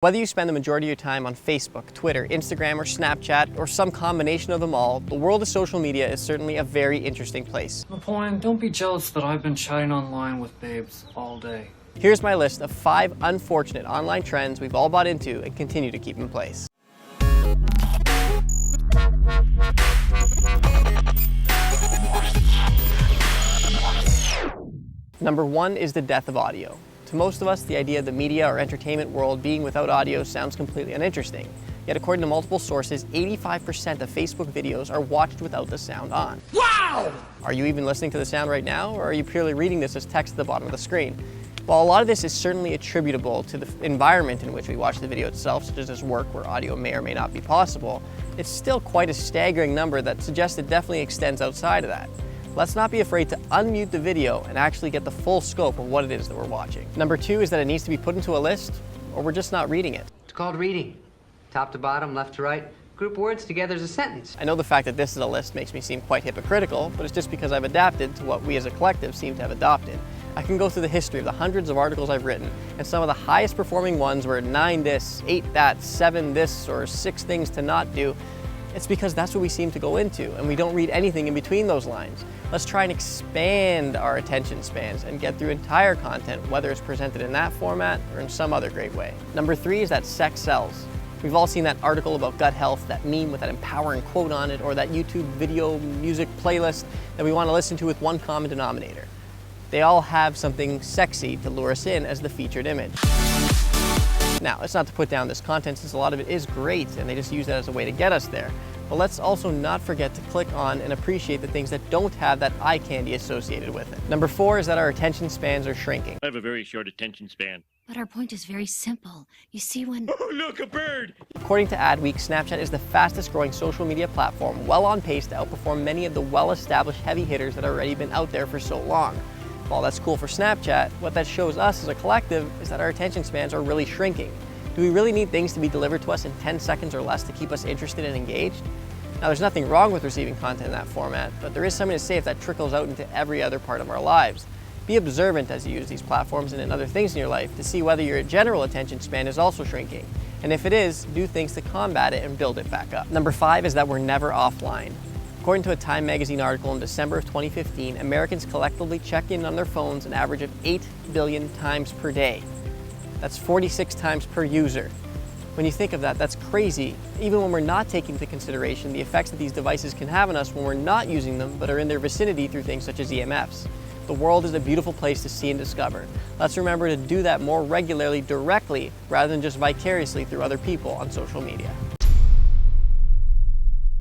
Whether you spend the majority of your time on Facebook, Twitter, Instagram, or Snapchat, or some combination of them all, the world of social media is certainly a very interesting place. Napoleon, don't be jealous that I've been chatting online with babes all day. Here's my list of 5 unfortunate online trends we've all bought into and continue to keep in place. Number 1 is the death of audio. To most of us, the idea of the media or entertainment world being without audio sounds completely uninteresting. Yet according to multiple sources, 85% of Facebook videos are watched without the sound on. Wow! Are you even listening to the sound right now, or are you purely reading this as text at the bottom of the screen? While a lot of this is certainly attributable to the environment in which we watch the video itself, such as work where audio may or may not be possible, it's still quite a staggering number that suggests it definitely extends outside of that. Let's not be afraid to unmute the video and actually get the full scope of what it is that we're watching. Number 2 is that it needs to be put into a list, or we're just not reading it. It's called reading. Top to bottom, left to right. Group words together as a sentence. I know the fact that this is a list makes me seem quite hypocritical, but it's just because I've adapted to what we as a collective seem to have adopted. I can go through the history of the hundreds of articles I've written, and some of the highest performing ones were 9 this, 8 that, 7 this, or 6 things to not do. It's because that's what we seem to go into, and we don't read anything in between those lines. Let's try and expand our attention spans and get through entire content, whether it's presented in that format or in some other great way. Number 3 is that sex sells. We've all seen that article about gut health, that meme with that empowering quote on it, or that YouTube video music playlist that we want to listen to with one common denominator. They all have something sexy to lure us in as the featured image. Now, it's not to put down this content, since a lot of it is great and they just use that as a way to get us there. But let's also not forget to click on and appreciate the things that don't have that eye candy associated with it. Number 4 is that our attention spans are shrinking. I have a very short attention span. But our point is very simple. You see, when... Oh, look, a bird! According to Adweek, Snapchat is the fastest growing social media platform, well on pace to outperform many of the well-established heavy hitters that have already been out there for so long. While that's cool for Snapchat, what that shows us as a collective is that our attention spans are really shrinking. Do we really need things to be delivered to us in 10 seconds or less to keep us interested and engaged? Now, there's nothing wrong with receiving content in that format, but there is something to say if that trickles out into every other part of our lives. Be observant as you use these platforms and in other things in your life to see whether your general attention span is also shrinking. And if it is, do things to combat it and build it back up. Number 5 is that we're never offline. According to a Time magazine article in December of 2015, Americans collectively check in on their phones an average of 8 billion times per day. That's 46 times per user. When you think of that, that's crazy, even when we're not taking into consideration the effects that these devices can have on us when we're not using them, but are in their vicinity through things such as EMFs. The world is a beautiful place to see and discover. Let's remember to do that more regularly directly rather than just vicariously through other people on social media.